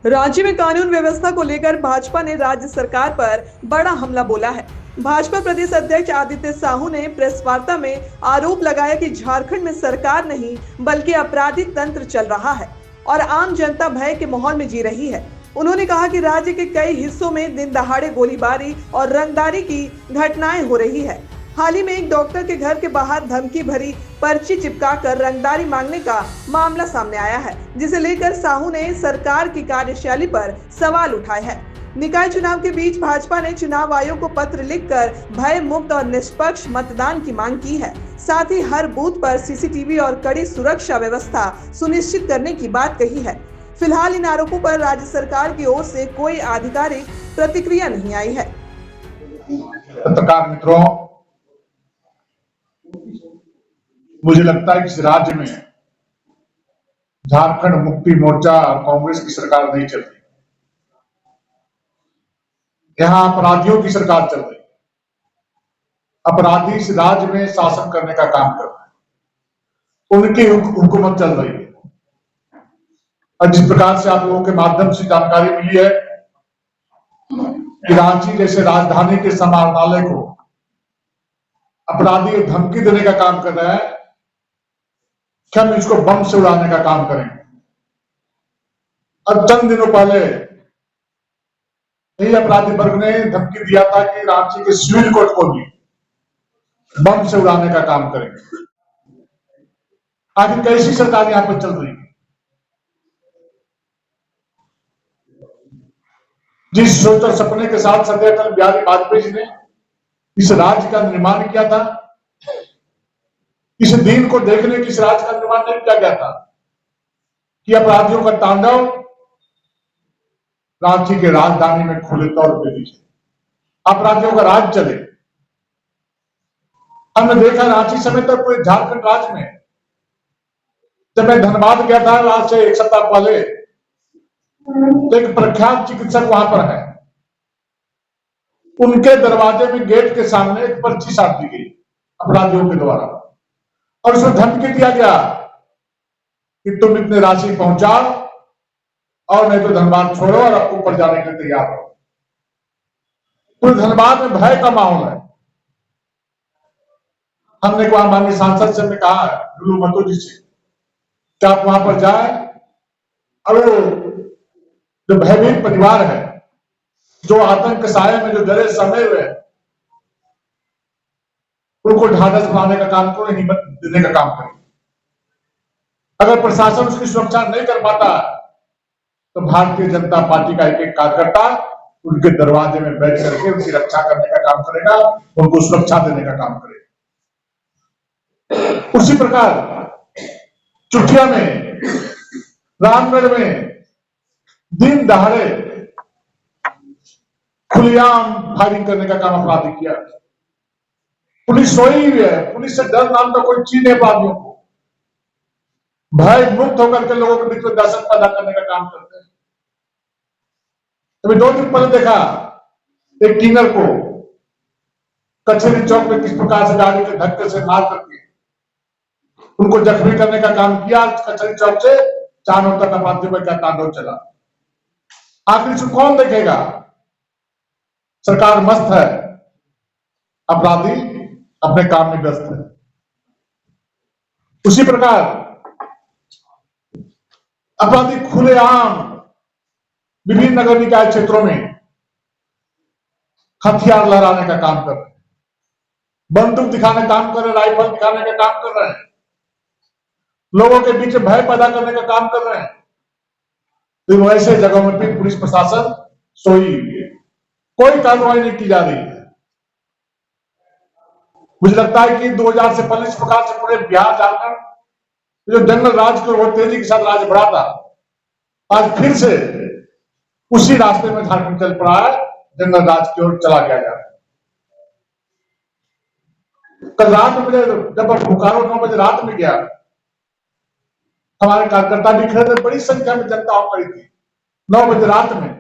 राज्य में कानून व्यवस्था को लेकर भाजपा ने राज्य सरकार पर बड़ा हमला बोला है। भाजपा प्रदेश अध्यक्ष आदित्य साहू ने प्रेस वार्ता में आरोप लगाया कि झारखंड में सरकार नहीं बल्कि आपराधिक तंत्र चल रहा है और आम जनता भय के माहौल में जी रही है। उन्होंने कहा कि राज्य के कई हिस्सों में दिन दहाड़े गोलीबारी और रंगदारी की घटनाएं हो रही है। हाल ही में एक डॉक्टर के घर के बाहर धमकी भरी पर्ची चिपकाकर रंगदारी मांगने का मामला सामने आया है, जिसे लेकर साहू ने सरकार की कार्यशैली पर सवाल उठाए हैं। निकाय चुनाव के बीच भाजपा ने चुनाव आयोग को पत्र लिखकर भय मुक्त और निष्पक्ष मतदान की मांग की है। साथ ही हर बूथ पर सीसीटीवी और कड़ी सुरक्षा व्यवस्था सुनिश्चित करने की बात कही है। फिलहाल इन आरोपों पर राज्य सरकार की ओर से कोई आधिकारिक प्रतिक्रिया नहीं आई है। पत्रकार मित्रों, मुझे लगता है कि इस राज्य में झारखंड मुक्ति मोर्चा और कांग्रेस की सरकार नहीं चल रही। यहां अपराधियों की सरकार चल रही है। अपराधी इस राज्य में शासन करने का काम कर रहे हैं, उनकी हुकूमत चल रही है। और जिस प्रकार से आप लोगों के माध्यम से जानकारी मिली है कि रांची जैसे राजधानी के समाहरणालय को अपराधी धमकी देने का काम कर रहा है कि हम इसको बम से उड़ाने का काम करेंगे। अब चंद दिनों पहले यही अपराधी वर्ग ने धमकी दिया था कि रांची के सिविल कोर्ट को भी बम से उड़ाने का काम करेंगे। आखिर कैसी सरकार यहां पर चल रही है? जिस सोच और सपने के साथ सरदार अटल बिहारी वाजपेयी जी ने इस राज्य का निर्माण किया था, इस दिन को देखने की इस राज्य का निर्माण नहीं किया गया था कि अपराधियों का तांडव रांची के राजधानी में खुले तौर पर दिखे, अपराधियों का राज चले। हमने देखा रांची समेत पूरे झारखंड राज्य में, जब मैं धनबाद गया था आज से एक सप्ताह पहले, तो एक प्रख्यात चिकित्सक वहां पर है, उनके दरवाजे में गेट के सामने एक पर्ची साट दी गई अपराधियों के द्वारा और उसमें धमकी दिया गया कि तुम इतने राशि पहुंचाओ और नहीं तो धनबाद छोड़ो और ऊपर जाने के लिए तैयार हो। पूरे धनबाद में भय का माहौल है। हमने वहां माननीय सांसद से हमने कहा लुलू महतो जी से कि आप वहां पर जाए और जो भयभीत परिवार है, जो आतंक साये में जो डरे समय हुए, उनको ढांढस बनाने का काम करें, हिम्मत देने का काम करें। अगर प्रशासन उसकी सुरक्षा नहीं कर पाता तो भारतीय जनता पार्टी का एक एक कार्यकर्ता उनके दरवाजे में बैठ करके उनकी रक्षा करने का काम करेगा, उनको सुरक्षा देने का काम करेगा। उसी प्रकार चुटिया में, रामगढ़ में दिन दहाड़े खुलेआम फायरिंग करने का काम अपराधी किया। पुलिस सोई हुई है, पुलिस से डर नाम का कोई चीज नहीं। अपराधियों को भय मुक्त होकर के लोगों के बीच में दहशत पैदा करने का काम करते हैं। अभी 2 दिन पहले देखा एक किन्नर को कचहरी चौक में किस प्रकार से गाड़ी के धक्के से मार करके उनको जख्मी करने का काम किया। कचहरी चौक से चारों तक अपराधियों में क्या तांडव चला। आखिर इसको कौन देखेगा? सरकार मस्त है, अपराधी अपने काम में व्यस्त है। उसी प्रकार अपराधी खुलेआम विभिन्न नगर निकाय क्षेत्रों में हथियार लहराने का काम कर रहे हैं, बंदूक दिखाने का काम कर रहे हैं, राइफल दिखाने का काम कर रहे हैं, लोगों के बीच भय पैदा करने का काम कर रहे हैं। तो ऐसे जगहों में भी पुलिस प्रशासन सोई हुई है, कोई कार्रवाई नहीं की जा रही है। मुझे लगता है कि 2000 से पहले इस प्रकार से पूरे बिहार झारखंड जो जंगल राज को वो तेजी के साथ राज बढ़ा था, आज फिर से उसी रास्ते में झारखंड चल पड़ा है, जंगल राज की ओर चला गया जा रहा है। कल रात में जब बोकारो 9 बजे रात में गया, हमारे कार्यकर्ता भी खड़े थे, बड़ी संख्या में जनता आ पड़ी थी। 9 बजे रात में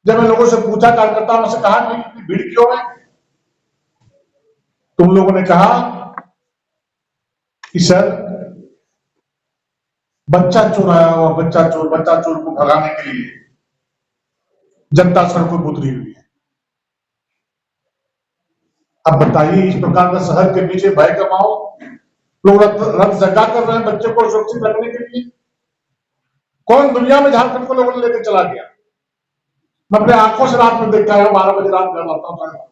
जब मैं लोगों से पूछा, कार्यकर्ताओं से कहा कि इतनी भीड़ क्यों है, तुम लोगों ने कहा कि सर बच्चा चोर आया हुआ, बच्चा चोर को भगाने के लिए जनता सड़कों पर उतरी हुई है। अब बताइए, इस प्रकार का शहर के पीछे भय का माहौल, लोग रथ जगा कर रहे हैं बच्चे को सुरक्षित रखने के लिए। कौन दुनिया में झारखंड को लोगों ने लेकर चला गया? मैं अपने आंखों से रात में देखा है, 12 बजे रात घर आता था,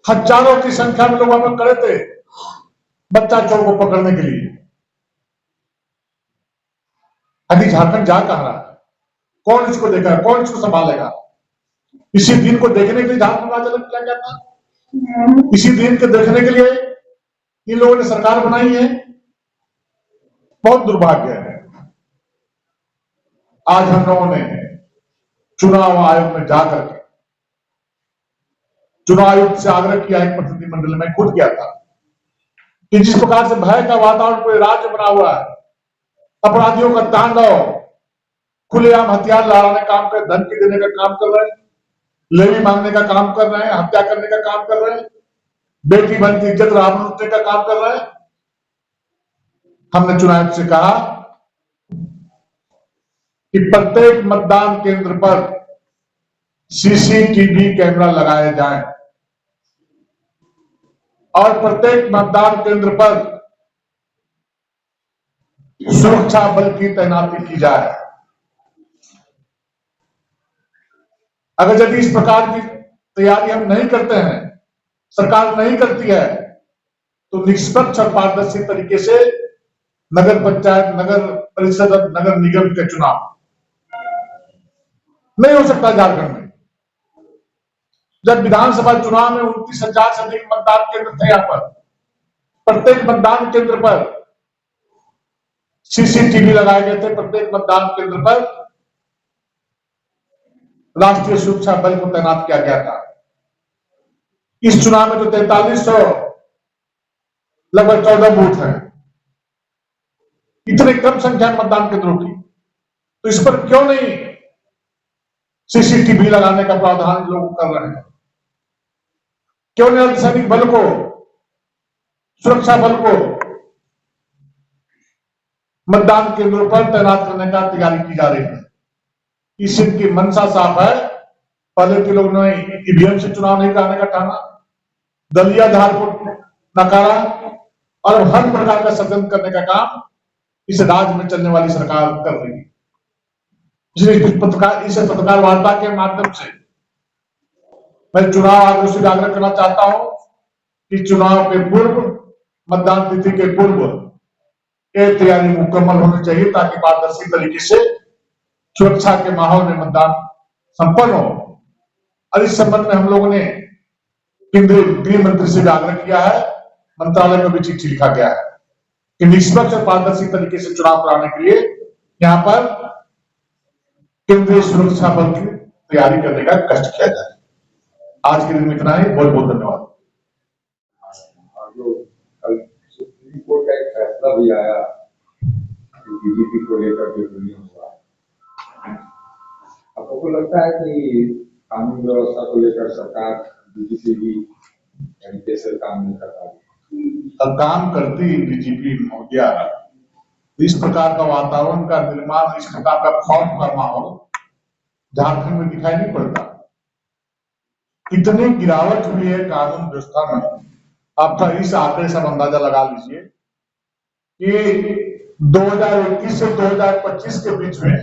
हजारों की संख्या में लोग वहां पर खड़े थे बच्चा चोर को पकड़ने के लिए। अभी झारखंड जा कहां रहा है? कौन इसको देखेगा, कौन इसको संभालेगा? इसी दिन को देखने के लिए झारखंड राज्य किया गया था, इसी दिन के देखने के लिए इन लोगों ने सरकार बनाई है। बहुत दुर्भाग्य है। आज हम लोगों ने चुनाव आयोग में जाकर के चुनाव आयोग से आग्रह किया, एक प्रतिनिधिमंडल में खुद गया था, कि जिस प्रकार से भय का वातावरण पूरे राज्य बना हुआ है, अपराधियों का तांडव, खुलेआम हथियार लहराने काम कर, धमकी देने का काम कर रहे हैं, लेवी मांगने का काम कर रहे हैं, हत्या करने का काम कर रहे हैं, बेटी बहन की इज्जत राम लूटने का काम कर रहे हैं। हमने चुनाव से कहा कि प्रत्येक मतदान केंद्र पर सीसीटीवी कैमरा लगाए जाए और प्रत्येक मतदान केंद्र पर सुरक्षा बल की तैनाती की जाए। अगर यदि इस प्रकार की तैयारी हम नहीं करते हैं, सरकार नहीं करती है, तो निष्पक्ष और पारदर्शी तरीके से नगर पंचायत, नगर परिषद और नगर निगम के चुनाव नहीं हो सकता झारखंड में। जब विधानसभा चुनाव में 29,000 से अधिक मतदान केंद्र थे, यहां पर प्रत्येक मतदान केंद्र पर सीसीटीवी लगाए गए थे, प्रत्येक मतदान केंद्र पर राष्ट्रीय सुरक्षा बल को तैनात किया गया था। इस चुनाव में तो 4300 लगभग 14 बूथ हैं, इतने कम संख्या में मतदान केंद्रों की, तो इस पर क्यों नहीं सीसीटीवी लगाने का प्रावधान लोग कर रहे हैं? क्यों नहीं अर्धसैनिक बल को, सुरक्षा बल को मतदान केंद्रों पर तैनात करने का तैयारी की जा रही है? इस इनकी मंशा साफ है। पहले के लोग ने ईवीएम से चुनाव नहीं कराने का ठाना, दलीय आधार को नकारा और हर प्रकार का षड्यंत्र करने का काम इस राज्य में चलने वाली सरकार कर रही है। इसलिए इस पत्रकार वार्ता के माध्यम से मैं चुनाव आयोग से आग्रह करना चाहता हूं कि चुनाव के पूर्व, मतदान तिथि के पूर्व ये तैयारी मुकम्मल होनी चाहिए, ताकि पारदर्शी तरीके से सुरक्षा के माहौल में मतदान संपन्न हो। और इस संबंध में हम लोगों ने केंद्रीय गृह मंत्री से भी आग्रह किया है, मंत्रालय में भी चिट्ठी लिखा गया है कि निष्पक्ष और पारदर्शी तरीके से चुनाव कराने के लिए यहाँ पर केंद्रीय सुरक्षा बल की तैयारी करने का कष्ट किया जाए। आज के दिन में इतना ही, बहुत बहुत धन्यवाद। कल सुप्रीम कोर्ट का एक फैसला भी आया बीजेपी को लेकर के हुआ, आपको लगता है कि कानून व्यवस्था को लेकर सरकार बीजेपी भी तरीके से काम नहीं कर पा रही? अब काम करती बीजेपी महोदया, इस प्रकार का वातावरण का निर्माण, इस प्रकार का खौफ का माहौल झारखंड में दिखाई नहीं पड़ता। इतनी गिरावट हुई है कानून व्यवस्था में, आप इस आंकड़े से अंदाजा लगा लीजिए कि 2021 से 2025 के बीच में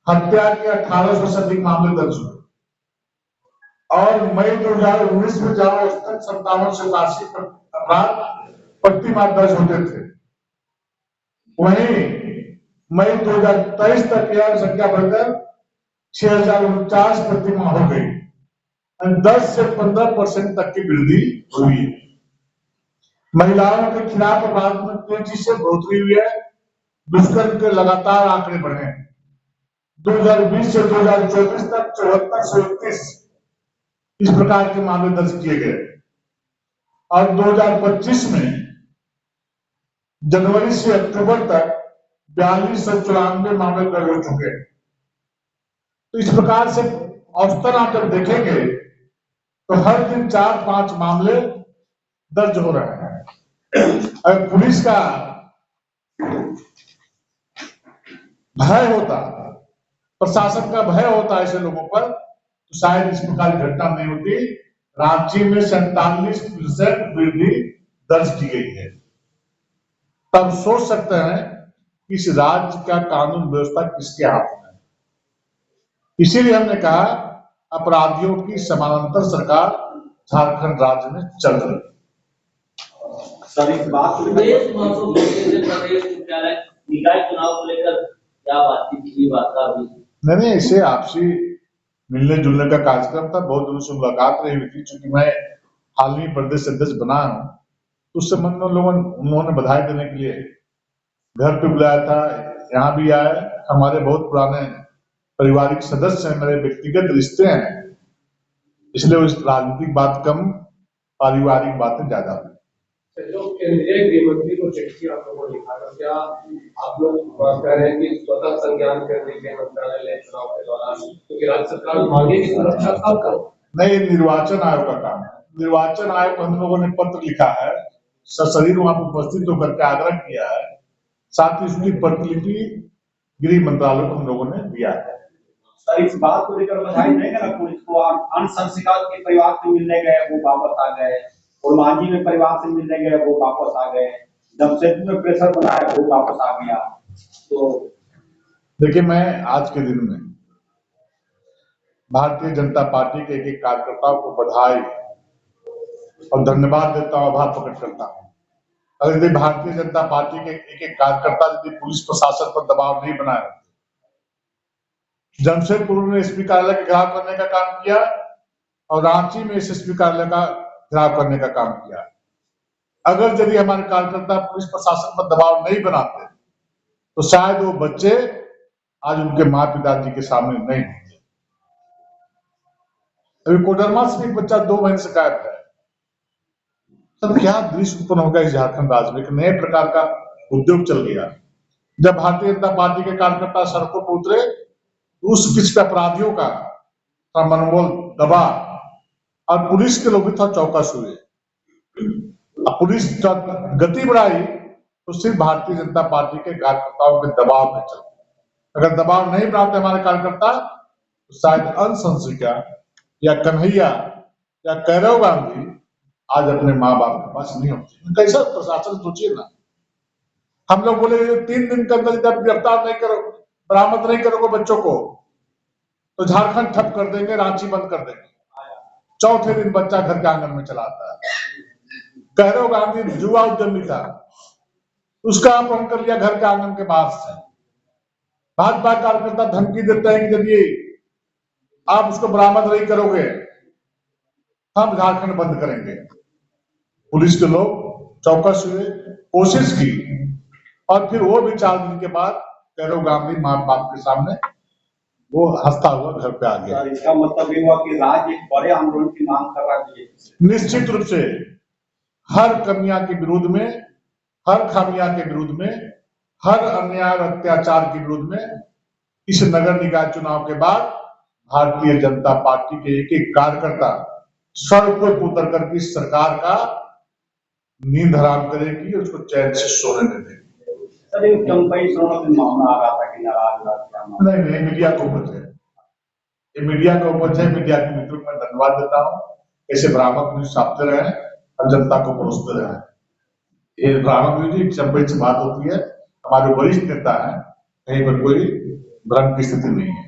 हत्या के 1800 से अधिक मामले दर्ज हुए और मई 2019 में जहां औसतन 57 से 80 अपराध प्रति माह दर्ज होते थे, वहीं मई 2023 तक यह संख्या बढ़कर 6049 प्रति माह हो गई। 10 से 15% तक की वृद्धि हुई है। महिलाओं के खिलाफ अपराध में तेजी से बढ़ोतरी हुई है। दुष्कर्म के लगातार आंकड़े बढ़े हैं। 2020 से 2024 तक 74 से 31 इस प्रकार के मामले दर्ज किए गए और 2025 में जनवरी से अक्टूबर तक 4294 मामले दर्ज हो चुके हैं। तो इस प्रकार से औसतन आप जब देखेंगे तो हर दिन 4-5 मामले दर्ज हो रहे हैं। अगर पुलिस का भय होता, प्रशासन का भय होता ऐसे लोगों पर, तो शायद इस प्रकार की घटना नहीं होती। रांची में 47% वृद्धि दर्ज की गई है। तब सोच सकते हैं कि इस राज्य का कानून व्यवस्था किसके हाथ में है। इसीलिए हमने कहा अपराधियों की समानांतर सरकार झारखंड राज्य में चल रही है। सर इस बात को प्रदेश प्रदेश मुख्यालय निकाय चुनाव को लेकर क्या बातचीत की, वार्ता हुई? नहीं, इसे आपसी मिलने जुलने का कार्यक्रम था। बहुत दिनों से मुलाकात नहीं हुई थी। चूंकि मैं हाल ही प्रदेश अध्यक्ष बना हूं, तो उस संबंध में उन्होंने बधाई देने के लिए घर पे बुलाया था। यहाँ भी आए। हमारे बहुत पुराने पारिवारिक सदस्य हैं, मेरे व्यक्तिगत रिश्ते हैं, इसलिए उस राजनीतिक बात कम, पारिवारिक बातें ज्यादा हुई। जो केंद्रीय गृह मंत्री को चिट्ठी आप लोगों ने लिखा था, क्या आप लोग कह रहे हैं कि स्वतः संज्ञान केंद्रीय गृह मंत्रालय ने चुनाव के दौरान, क्योंकि राज्य सरकार मांगे की सुरक्षा कब करो? नहीं, निर्वाचन आयोग का काम है। निर्वाचन आयोग को हम लोगों ने पत्र लिखा है, सशरीर वहां पर उपस्थित होकर के आग्रह किया है। साथ ही उसकी प्रतिलिपि गृह मंत्रालय को हम लोगों ने दिया है। सर इस बात को लेकर बधाई देंगे ना पुलिस को? अनसंस्कृत के परिवार से मिलने गए वो वापस आ गए, और मांझी में परिवार से मिलने गए वो वापस आ गए, जमशेदपुर में प्रेशर बनाया वो वापस आ गया। तो देखिए, मैं आज के दिन में भारतीय जनता पार्टी के एक कार्यकर्ताओं को बधाई और धन्यवाद देता हूं, आभार प्रकट करता हूं। अगर यदि भारतीय जनता पार्टी के एक कार्यकर्ता यदि पुलिस प्रशासन पर दबाव नहीं बनाए, जमशेदपुर में एसपी कार्यालय के घेराव करने का काम किया और रांची में एसएसपी कार्यालय का घेराव करने का काम किया, अगर यदि हमारे कार्यकर्ता पुलिस प्रशासन पर दबाव नहीं बनाते, तो शायद वो बच्चे आज उनके माँ पिताजी के सामने नहीं होंगे। अभी कोडरमा से एक बच्चा 2 महीने से गायब है। तब क्या दृश्य उत्पन्न होगा इस झारखंड राज्य में? एक नए प्रकार का उद्योग चल गया। जब भारतीय जनता पार्टी के कार्यकर्ता सड़कों पर उतरे, उस किसी अपराधियों का मनोबल दबा और पुलिस के लोग भी था चौकस हुए। पुलिस गति बढ़ाई तो सिर्फ भारतीय जनता पार्टी के कार्यकर्ताओं के दबाव में चल। अगर दबाव नहीं बनाते हमारे कार्यकर्ता, तो शायद अंशंसिका या कन्हैया या कैरव गांधी आज अपने माँ बाप के पास नहीं होते। कैसा प्रशासन सोचिए ना। हम लोग बोले 3 दिन के अंदर जब गिरफ्तार नहीं करो, बरामद नहीं करोगे बच्चों को, तो झारखंड ठप कर देंगे, रांची बंद कर देंगे। चौथे दिन बच्चा घर के आंगन में चला आता है। कैरव गांधी युवा उद्यमी था, उसका अपहरण कर लिया घर के आंगन के बाहर से। भाजपा कार्यकर्ता धमकी देते हैं कि यदि आप उसको बरामद नहीं करोगे, हम झारखंड बंद करेंगे। पुलिस के लोग चौकस हुए, कोशिश की, और फिर वो भी 4 दिन के बाद कैरव गांधी माँ बाप के सामने वो हंसता हुआ घर पे आ गया। इसका मतलब ये हुआ कि राज्य एक बड़े आंदोलन की मांग कर रहा है। निश्चित रूप से हर कमियां के विरोध में, हर खामियां के विरोध में, हर अन्याय और अत्याचार के विरोध में इस नगर निकाय चुनाव के बाद भारतीय जनता पार्टी के एक कार्यकर्ता सड़कों पर उतर करके इस सरकार का नींद हराम करेगी और उसको चैन से सोने नहीं देगी। सर एक चंपई सोना मामला आ रहा था कि नाराज नहीं, मीडिया को उपज है, ये मीडिया का उपज है। मीडिया के मित्रों को मैं धन्यवाद देता हूँ। ऐसे भ्रामक न्यूज छापते रहे और जनता को परोसते रहे। ये भ्रामक न्यूज चंपई से बात होती है, हमारे वरिष्ठ नेता है, कहीं पर कोई भ्रम की स्थिति नहीं है।